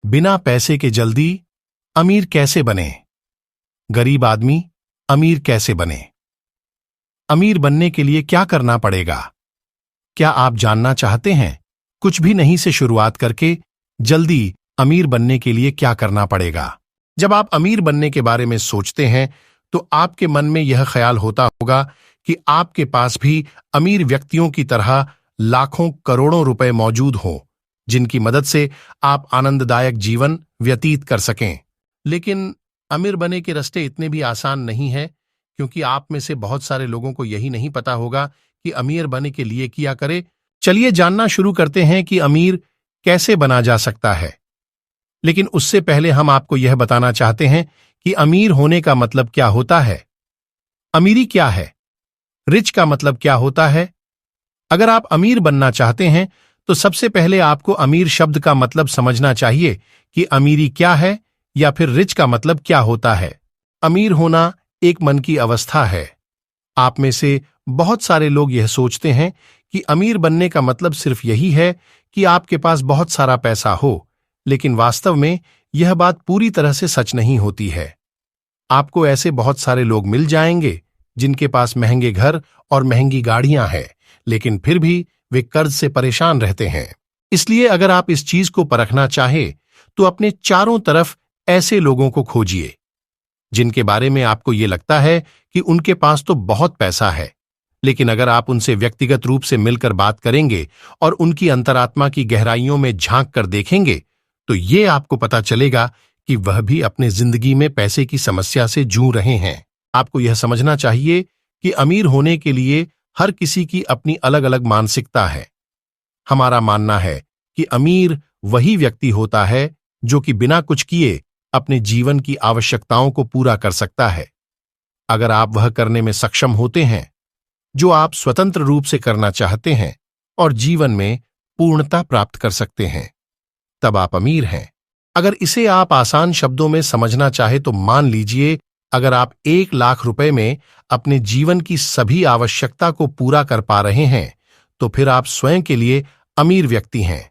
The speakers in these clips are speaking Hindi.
बिना पैसे के जल्दी अमीर कैसे बने? गरीब आदमी अमीर कैसे बने? अमीर बनने के लिए क्या करना पड़ेगा? क्या आप जानना चाहते हैं? कुछ भी नहीं से शुरुआत करके जल्दी अमीर बनने के लिए क्या करना पड़ेगा? जब आप अमीर बनने के बारे में सोचते हैं तो आपके मन में यह ख्याल होता होगा कि आपके पास भी अमीर व्यक्तियों की तरह लाखों करोड़ों रुपए मौजूद हों, जिनकी मदद से आप आनंददायक जीवन व्यतीत कर सकें। लेकिन अमीर बने के रास्ते इतने भी आसान नहीं है, क्योंकि आप में से बहुत सारे लोगों को यही नहीं पता होगा कि अमीर बनने के लिए क्या करे। चलिए जानना शुरू करते हैं कि अमीर कैसे बना जा सकता है। लेकिन उससे पहले हम आपको यह बताना चाहते हैं कि अमीर होने का मतलब क्या होता है। अमीरी क्या है? रिच का मतलब क्या होता है? अगर आप अमीर बनना चाहते हैं तो सबसे पहले आपको अमीर शब्द का मतलब समझना चाहिए कि अमीरी क्या है या फिर रिच का मतलब क्या होता है। अमीर होना एक मन की अवस्था है। आप में से बहुत सारे लोग यह सोचते हैं कि अमीर बनने का मतलब सिर्फ यही है कि आपके पास बहुत सारा पैसा हो, लेकिन वास्तव में यह बात पूरी तरह से सच नहीं होती है। आपको ऐसे बहुत सारे लोग मिल जाएंगे जिनके पास महंगे घर और महंगी गाड़ियां हैं, लेकिन फिर भी वे कर्ज से परेशान रहते हैं। इसलिए अगर आप इस चीज को परखना चाहे तो अपने चारों तरफ ऐसे लोगों को खोजिए जिनके बारे में आपको ये लगता है कि उनके पास तो बहुत पैसा है, लेकिन अगर आप उनसे व्यक्तिगत रूप से मिलकर बात करेंगे और उनकी अंतरात्मा की गहराइयों में झांक कर देखेंगे तो ये आपको पता चलेगा कि वह भी अपने जिंदगी में पैसे की समस्या से जूझ रहे हैं। आपको यह समझना चाहिए कि अमीर होने के लिए हर किसी की अपनी अलग अलग मानसिकता है। हमारा मानना है कि अमीर वही व्यक्ति होता है जो कि बिना कुछ किए अपने जीवन की आवश्यकताओं को पूरा कर सकता है। अगर आप वह करने में सक्षम होते हैं जो आप स्वतंत्र रूप से करना चाहते हैं और जीवन में पूर्णता प्राप्त कर सकते हैं, तब आप अमीर हैं। अगर इसे आप आसान शब्दों में समझना चाहे तो मान लीजिए, अगर आप 1,00,000 रुपए में अपने जीवन की सभी आवश्यकता को पूरा कर पा रहे हैं तो फिर आप स्वयं के लिए अमीर व्यक्ति हैं।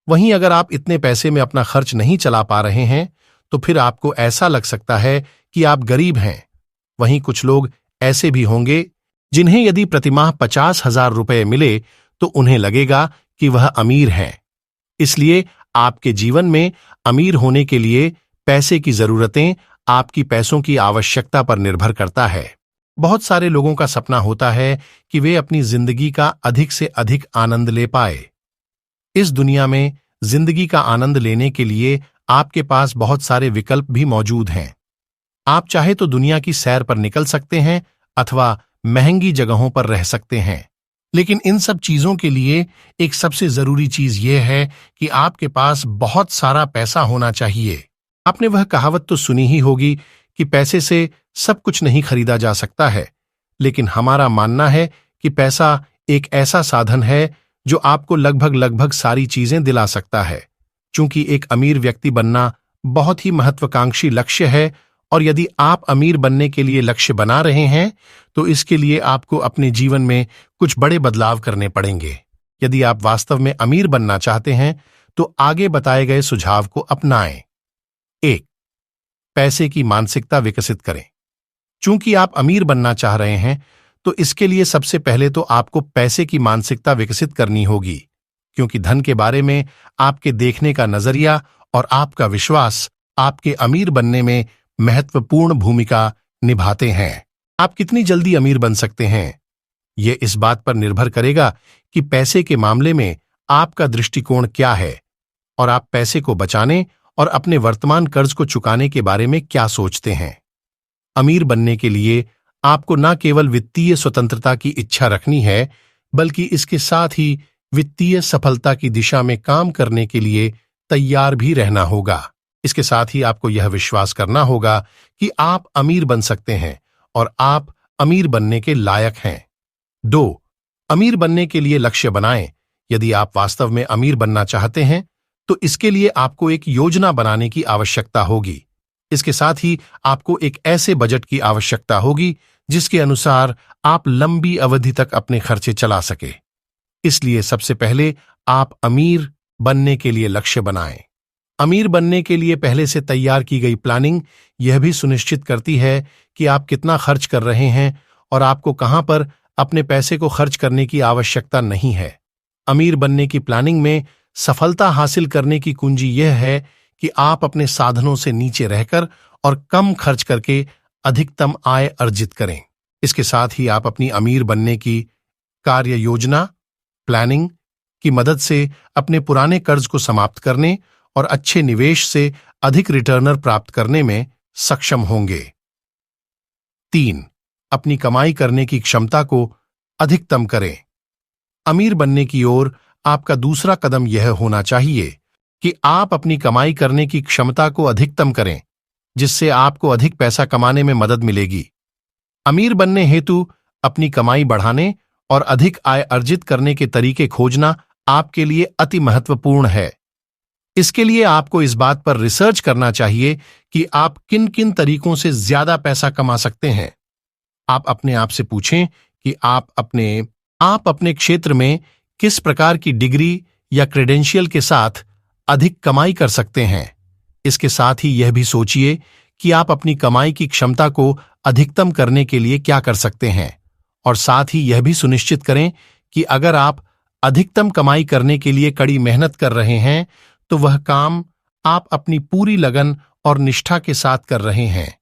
वहीं अगर आप इतने पैसे में अपना खर्च नहीं चला पा रहे हैं तो फिर आपको ऐसा लग सकता है कि आप गरीब हैं। वहीं कुछ लोग ऐसे भी होंगे जिन्हें यदि प्रतिमाह 50,000 रुपए मिले तो उन्हें लगेगा कि वह अमीर हैं। इसलिए आपके जीवन में अमीर होने के लिए पैसे की जरूरतें आपकी पैसों की आवश्यकता पर निर्भर करता है। बहुत सारे लोगों का सपना होता है कि वे अपनी जिंदगी का अधिक से अधिक आनंद ले पाए। इस दुनिया में जिंदगी का आनंद लेने के लिए आपके पास बहुत सारे विकल्प भी मौजूद हैं। आप चाहे तो दुनिया की सैर पर निकल सकते हैं अथवा महंगी जगहों पर रह सकते हैं, लेकिन इन सब चीजों के लिए एक सबसे जरूरी चीज यह है कि आपके पास बहुत सारा पैसा होना चाहिए। आपने वह कहावत तो सुनी ही होगी कि पैसे से सब कुछ नहीं खरीदा जा सकता है, लेकिन हमारा मानना है कि पैसा एक ऐसा साधन है जो आपको लगभग सारी चीजें दिला सकता है। चूंकि एक अमीर व्यक्ति बनना बहुत ही महत्वाकांक्षी लक्ष्य है और यदि आप अमीर बनने के लिए लक्ष्य बना रहे हैं तो इसके लिए आपको अपने जीवन में कुछ बड़े बदलाव करने पड़ेंगे। यदि आप वास्तव में अमीर बनना चाहते हैं तो आगे बताए गए सुझाव को अपनाएं। 1. पैसे की मानसिकता विकसित करें। चूंकि आप अमीर बनना चाह रहे हैं तो इसके लिए सबसे पहले तो आपको पैसे की मानसिकता विकसित करनी होगी, क्योंकि धन के बारे में आपके देखने का नजरिया और आपका विश्वास आपके अमीर बनने में महत्वपूर्ण भूमिका निभाते हैं। आप कितनी जल्दी अमीर बन सकते हैं, यह इस बात पर निर्भर करेगा कि पैसे के मामले में आपका दृष्टिकोण क्या है और आप पैसे को बचाने और अपने वर्तमान कर्ज को चुकाने के बारे में क्या सोचते हैं। अमीर बनने के लिए आपको न केवल वित्तीय स्वतंत्रता की इच्छा रखनी है, बल्कि इसके साथ ही वित्तीय सफलता की दिशा में काम करने के लिए तैयार भी रहना होगा। इसके साथ ही आपको यह विश्वास करना होगा कि आप अमीर बन सकते हैं और आप अमीर बनने के लायक हैं। 2. अमीर बनने के लिए लक्ष्य बनाएं। यदि आप वास्तव में अमीर बनना चाहते हैं तो इसके लिए आपको एक योजना बनाने की आवश्यकता होगी। इसके साथ ही आपको एक ऐसे बजट की आवश्यकता होगी जिसके अनुसार आप लंबी अवधि तक अपने खर्चे चला सके। इसलिए सबसे पहले आप अमीर बनने के लिए लक्ष्य बनाएं। अमीर बनने के लिए पहले से तैयार की गई प्लानिंग यह भी सुनिश्चित करती है कि आप कितना खर्च कर रहे हैं और आपको कहां पर अपने पैसे को खर्च करने की आवश्यकता नहीं है। अमीर बनने की प्लानिंग में सफलता हासिल करने की कुंजी यह है कि आप अपने साधनों से नीचे रहकर और कम खर्च करके अधिकतम आय अर्जित करें। इसके साथ ही आप अपनी अमीर बनने की कार्य योजना प्लानिंग की मदद से अपने पुराने कर्ज को समाप्त करने और अच्छे निवेश से अधिक रिटर्नर प्राप्त करने में सक्षम होंगे। 3. अपनी कमाई करने की क्षमता को अधिकतम करें। अमीर बनने की ओर आपका दूसरा कदम यह होना चाहिए कि आप अपनी कमाई करने की क्षमता को अधिकतम करें, जिससे आपको अधिक पैसा कमाने में मदद मिलेगी। अमीर बनने हेतु अपनी कमाई बढ़ाने और अधिक आय अर्जित करने के तरीके खोजना आपके लिए अति महत्वपूर्ण है। इसके लिए आपको इस बात पर रिसर्च करना चाहिए कि आप किन किन तरीकों से ज्यादा पैसा कमा सकते हैं। आप अपने आप से पूछें कि आप अपने क्षेत्र में किस प्रकार की डिग्री या क्रेडेंशियल के साथ अधिक कमाई कर सकते हैं। इसके साथ ही यह भी सोचिए कि आप अपनी कमाई की क्षमता को अधिकतम करने के लिए क्या कर सकते हैं, और साथ ही यह भी सुनिश्चित करें कि अगर आप अधिकतम कमाई करने के लिए कड़ी मेहनत कर रहे हैं तो वह काम आप अपनी पूरी लगन और निष्ठा के साथ कर रहे हैं।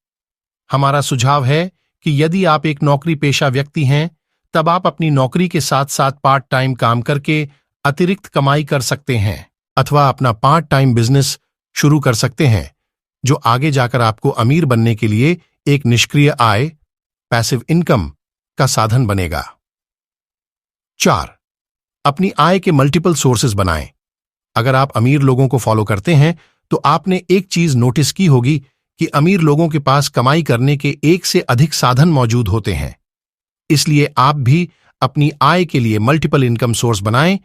हमारा सुझाव है कि यदि आप एक नौकरी पेशा व्यक्ति हैं, तब आप अपनी नौकरी के साथ साथ पार्ट टाइम काम करके अतिरिक्त कमाई कर सकते हैं, अथवा अपना पार्ट टाइम बिजनेस शुरू कर सकते हैं, जो आगे जाकर आपको अमीर बनने के लिए एक निष्क्रिय आय पैसिव इनकम का साधन बनेगा। 4. अपनी आय के मल्टीपल सोर्सेज बनाएं। अगर आप अमीर लोगों को फॉलो करते हैं तो आपने एक चीज नोटिस की होगी कि अमीर लोगों के पास कमाई करने के एक से अधिक साधन मौजूद होते हैं। इसलिए आप भी अपनी आय के लिए मल्टीपल इनकम सोर्स बनाएं,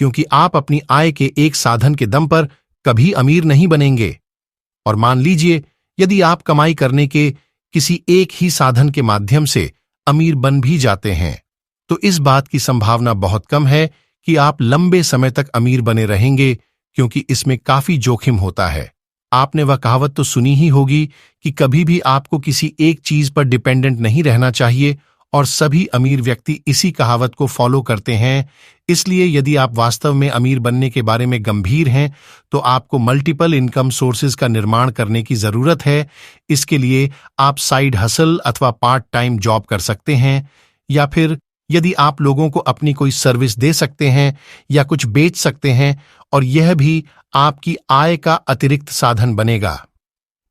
क्योंकि आप अपनी आय के एक साधन के दम पर कभी अमीर नहीं बनेंगे। और मान लीजिए यदि आप कमाई करने के किसी एक ही साधन के माध्यम से अमीर बन भी जाते हैं, तो इस बात की संभावना बहुत कम है कि आप लंबे समय तक अमीर बने रहेंगे, क्योंकि इसमें काफी जोखिम होता है। आपने वह कहावत तो सुनी ही होगी कि कभी भी आपको किसी एक चीज पर डिपेंडेंट नहीं रहना चाहिए, और सभी अमीर व्यक्ति इसी कहावत को फॉलो करते हैं। इसलिए यदि आप वास्तव में अमीर बनने के बारे में गंभीर हैं, तो आपको मल्टीपल इनकम सोर्सेज का निर्माण करने की जरूरत है। इसके लिए आप साइड हसल अथवा पार्ट टाइम जॉब कर सकते हैं, या फिर यदि आप लोगों को अपनी कोई सर्विस दे सकते हैं या कुछ बेच सकते हैं, और यह भी आपकी आय का अतिरिक्त साधन बनेगा।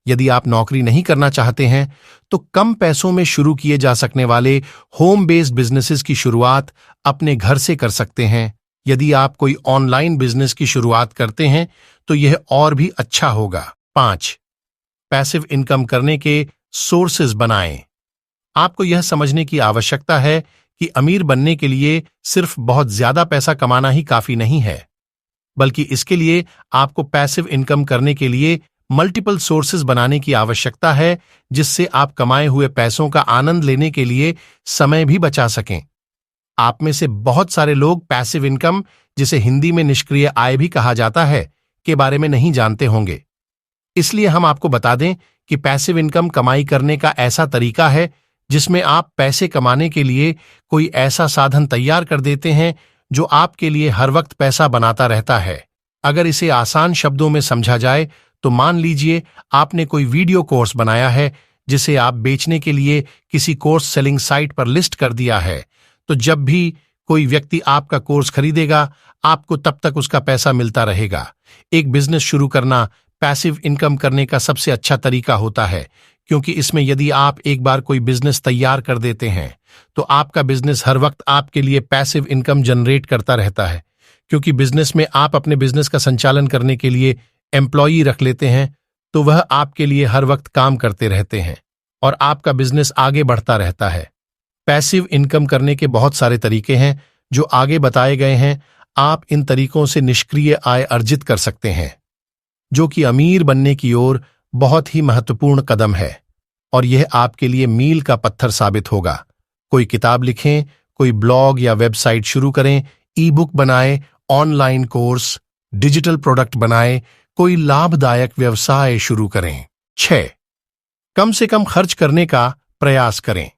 यदि आप नौकरी नहीं करना चाहते हैं तो कम पैसों में शुरू किए जा सकने वाले होम बेस्ड बिजनेसेस की शुरुआत अपने घर से कर सकते हैं। यदि आप कोई ऑनलाइन बिजनेस की शुरुआत करते हैं तो यह और भी अच्छा होगा। 5. पैसिव इनकम करने के सोर्सेज बनाएं। आपको यह समझने की आवश्यकता है कि अमीर बनने के लिए सिर्फ बहुत ज्यादा पैसा कमाना ही काफी नहीं है, बल्कि इसके लिए आपको पैसिव इनकम करने के लिए मल्टीपल सोर्सेज बनाने की आवश्यकता है, जिससे आप कमाए हुए पैसों का आनंद लेने के लिए समय भी बचा सकें। आप में से बहुत सारे लोग पैसिव इनकम, जिसे हिंदी में निष्क्रिय आय भी कहा जाता है, के बारे में नहीं जानते होंगे। इसलिए हम आपको बता दें कि पैसिव इनकम कमाई करने का ऐसा तरीका है जिसमें आप पैसे कमाने के लिए कोई ऐसा साधन तैयार कर देते हैं जो आपके लिए हर वक्त पैसा बनाता रहता है। अगर इसे आसान शब्दों में समझा जाए तो मान लीजिए आपने कोई वीडियो कोर्स बनाया है जिसे आप बेचने के लिए किसी कोर्स सेलिंग साइट पर लिस्ट कर दिया है, तो जब भी कोई व्यक्ति आपका कोर्स खरीदेगा आपको तब तक उसका पैसा मिलता रहेगा। एक बिजनेस शुरू करना पैसिव इनकम करने का सबसे अच्छा तरीका होता है, क्योंकि इसमें यदि आप एक बार कोई बिजनेस तैयार कर देते हैं तो आपका बिजनेस हर वक्त आपके लिए पैसिव इनकम जनरेट करता रहता है। क्योंकि बिजनेस में आप अपने बिजनेस का संचालन करने के लिए एम्प्लॉई रख लेते हैं, तो वह आपके लिए हर वक्त काम करते रहते हैं और आपका बिजनेस आगे बढ़ता रहता है। पैसिव इनकम करने के बहुत सारे तरीके हैं जो आगे बताए गए हैं। आप इन तरीकों से निष्क्रिय आय अर्जित कर सकते हैं, जो कि अमीर बनने की ओर बहुत ही महत्वपूर्ण कदम है, और यह आपके लिए मील का पत्थर साबित होगा। कोई किताब लिखें, कोई ब्लॉग या वेबसाइट शुरू करें, ई बुक बनाएं, ऑनलाइन कोर्स, डिजिटल प्रोडक्ट बनाएं, कोई लाभदायक व्यवसाय शुरू करें। 6. कम से कम खर्च करने का प्रयास करें।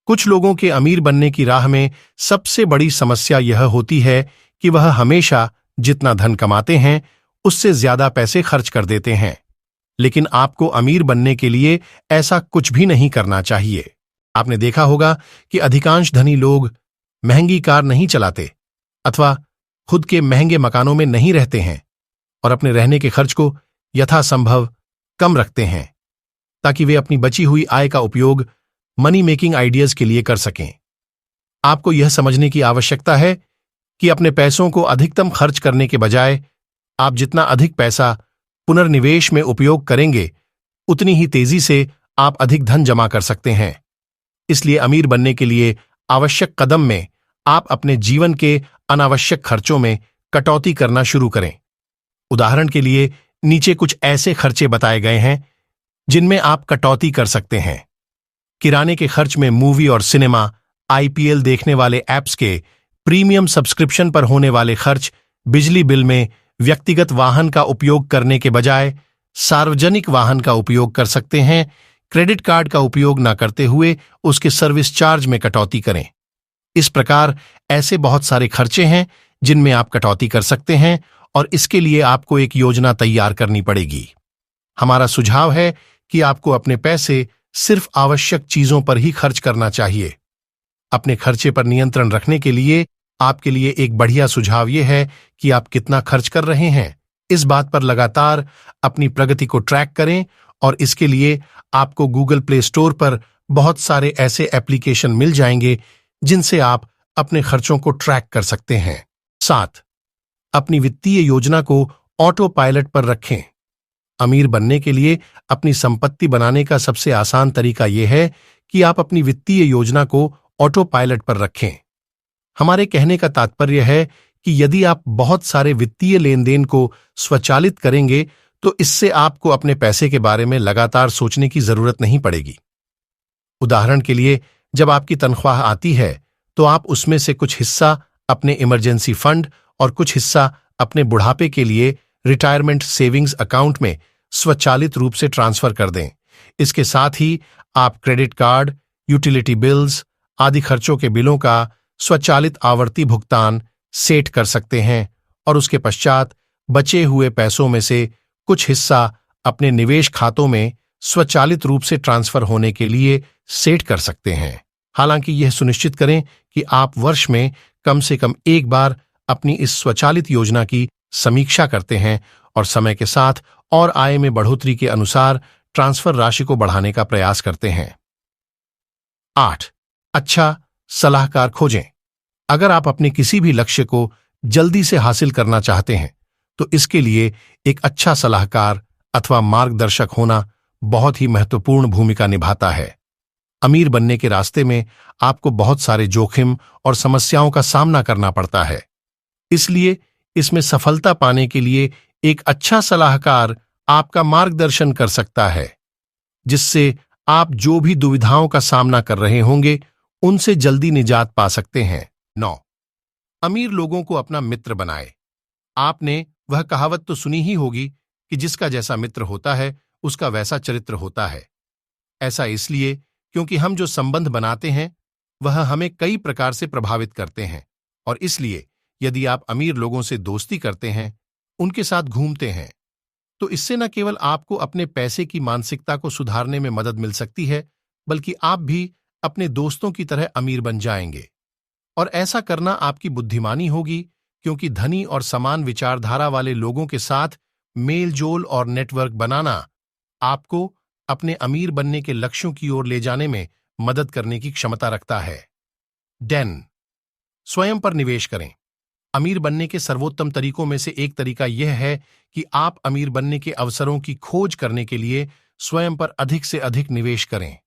कुछ लोगों के अमीर बनने की राह में सबसे बड़ी समस्या यह होती है कि वह हमेशा जितना धन कमाते हैं उससे ज्यादा पैसे खर्च कर देते हैं। लेकिन आपको अमीर बनने के लिए ऐसा कुछ भी नहीं करना चाहिए। आपने देखा होगा कि अधिकांश धनी लोग महंगी कार नहीं चलाते अथवा खुद के महंगे मकानों में नहीं रहते हैं और अपने रहने के खर्च को यथासंभव कम रखते हैं ताकि वे अपनी बची हुई आय का उपयोग मनी मेकिंग आइडियाज के लिए कर सकें। आपको यह समझने की आवश्यकता है कि अपने पैसों को अधिकतम खर्च करने के बजाय आप जितना अधिक पैसा पुनर्निवेश में उपयोग करेंगे उतनी ही तेजी से आप अधिक धन जमा कर सकते हैं। इसलिए अमीर बनने के लिए आवश्यक कदम में आप अपने जीवन के अनावश्यक खर्चों में कटौती करना शुरू करें। उदाहरण के लिए नीचे कुछ ऐसे खर्चे बताए गए हैं जिनमें आप कटौती कर सकते हैं। किराने के खर्च में मूवी और सिनेमा, आईपीएल देखने वाले ऐप्स के प्रीमियम सब्सक्रिप्शन पर होने वाले खर्च, बिजली बिल में व्यक्तिगत वाहन का उपयोग करने के बजाय सार्वजनिक वाहन का उपयोग कर सकते हैं। क्रेडिट कार्ड का उपयोग न करते हुए उसके सर्विस चार्ज में कटौती करें। इस प्रकार ऐसे बहुत सारे खर्चे हैं जिनमें आप कटौती कर सकते हैं और इसके लिए आपको एक योजना तैयार करनी पड़ेगी। हमारा सुझाव है कि आपको अपने पैसे सिर्फ आवश्यक चीजों पर ही खर्च करना चाहिए। अपने खर्चे पर नियंत्रण रखने के लिए आपके लिए एक बढ़िया सुझाव यह है कि आप कितना खर्च कर रहे हैं। इस बात पर लगातार अपनी प्रगति को ट्रैक करें और इसके लिए आपको गूगल प्ले स्टोर पर बहुत सारे ऐसे एप्लीकेशन मिल जाएंगे जिनसे आप अपने खर्चों को ट्रैक कर सकते हैं। 7. अपनी वित्तीय योजना को ऑटो पायलट पर रखें। अमीर बनने के लिए अपनी संपत्ति बनाने का सबसे आसान तरीका यह है कि आप अपनी वित्तीय योजना को ऑटो पायलट पर रखें। हमारे कहने का तात्पर्य है कि यदि आप बहुत सारे वित्तीय लेन देन को स्वचालित करेंगे तो इससे आपको अपने पैसे के बारे में लगातार सोचने की जरूरत नहीं पड़ेगी। उदाहरण के लिए, जब आपकी तनख्वाह आती है तो आप उसमें से कुछ हिस्सा अपने इमरजेंसी फंड और कुछ हिस्सा अपने बुढ़ापे के लिए रिटायरमेंट सेविंग्स अकाउंट में स्वचालित रूप से ट्रांसफर कर दें। इसके साथ ही आप क्रेडिट कार्ड, यूटिलिटी बिल्स आदि खर्चों के बिलों का स्वचालित आवर्ती भुगतान सेट कर सकते हैं और उसके पश्चात बचे हुए पैसों में से कुछ हिस्सा अपने निवेश खातों में स्वचालित रूप से ट्रांसफर होने के लिए सेट कर सकते हैं। हालांकि यह सुनिश्चित करें कि आप वर्ष में कम से कम एक बार अपनी इस स्वचालित योजना की समीक्षा करते हैं और समय के साथ और आय में बढ़ोतरी के अनुसार ट्रांसफर राशि को बढ़ाने का प्रयास करते हैं। 8. अच्छा सलाहकार खोजें। अगर आप अपने किसी भी लक्ष्य को जल्दी से हासिल करना चाहते हैं तो इसके लिए एक अच्छा सलाहकार अथवा मार्गदर्शक होना बहुत ही महत्वपूर्ण भूमिका निभाता है। अमीर बनने के रास्ते में आपको बहुत सारे जोखिम और समस्याओं का सामना करना पड़ता है। इसलिए इसमें सफलता पाने के लिए एक अच्छा सलाहकार आपका मार्गदर्शन कर सकता है, जिससे आप जो भी दुविधाओं का सामना कर रहे होंगे उनसे जल्दी निजात पा सकते हैं। 9. अमीर लोगों को अपना मित्र बनाए। आपने वह कहावत तो सुनी ही होगी कि जिसका जैसा मित्र होता है उसका वैसा चरित्र होता है। ऐसा इसलिए क्योंकि हम जो संबंध बनाते हैं वह हमें कई प्रकार से प्रभावित करते हैं और इसलिए यदि आप अमीर लोगों से दोस्ती करते हैं, उनके साथ घूमते हैं, तो इससे न केवल आपको अपने पैसे की मानसिकता को सुधारने में मदद मिल सकती है, बल्कि आप भी अपने दोस्तों की तरह अमीर बन जाएंगे। और ऐसा करना आपकी बुद्धिमानी होगी, क्योंकि धनी और समान विचारधारा वाले लोगों के साथ मेलजोल और नेटवर्क बनाना आपको अपने अमीर बनने के लक्ष्यों की ओर ले जाने में मदद करने की क्षमता रखता है। 10. स्वयं पर निवेश करें। अमीर बनने के सर्वोत्तम तरीकों में से एक तरीका यह है कि आप अमीर बनने के अवसरों की खोज करने के लिए स्वयं पर अधिक से अधिक निवेश करें।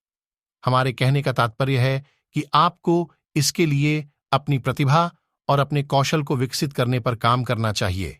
हमारे कहने का तात्पर्य है कि आपको इसके लिए अपनी प्रतिभा और अपने कौशल को विकसित करने पर काम करना चाहिए।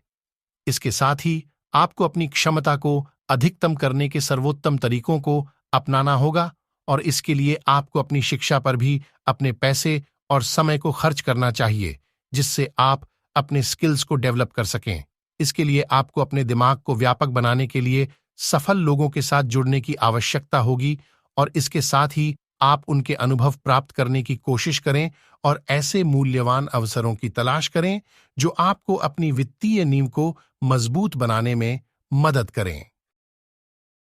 इसके साथ ही आपको अपनी क्षमता को अधिकतम करने के सर्वोत्तम तरीकों को अपनाना होगा और इसके लिए आपको अपनी शिक्षा पर भी अपने पैसे और समय को खर्च करना चाहिए, जिससे आप अपने स्किल्स को डेवलप कर सकें। इसके लिए आपको अपने दिमाग को व्यापक बनाने के लिए सफल लोगों के साथ जुड़ने की आवश्यकता होगी और इसके साथ ही आप उनके अनुभव प्राप्त करने की कोशिश करें और ऐसे मूल्यवान अवसरों की तलाश करें जो आपको अपनी वित्तीय नींव को मजबूत बनाने में मदद करें।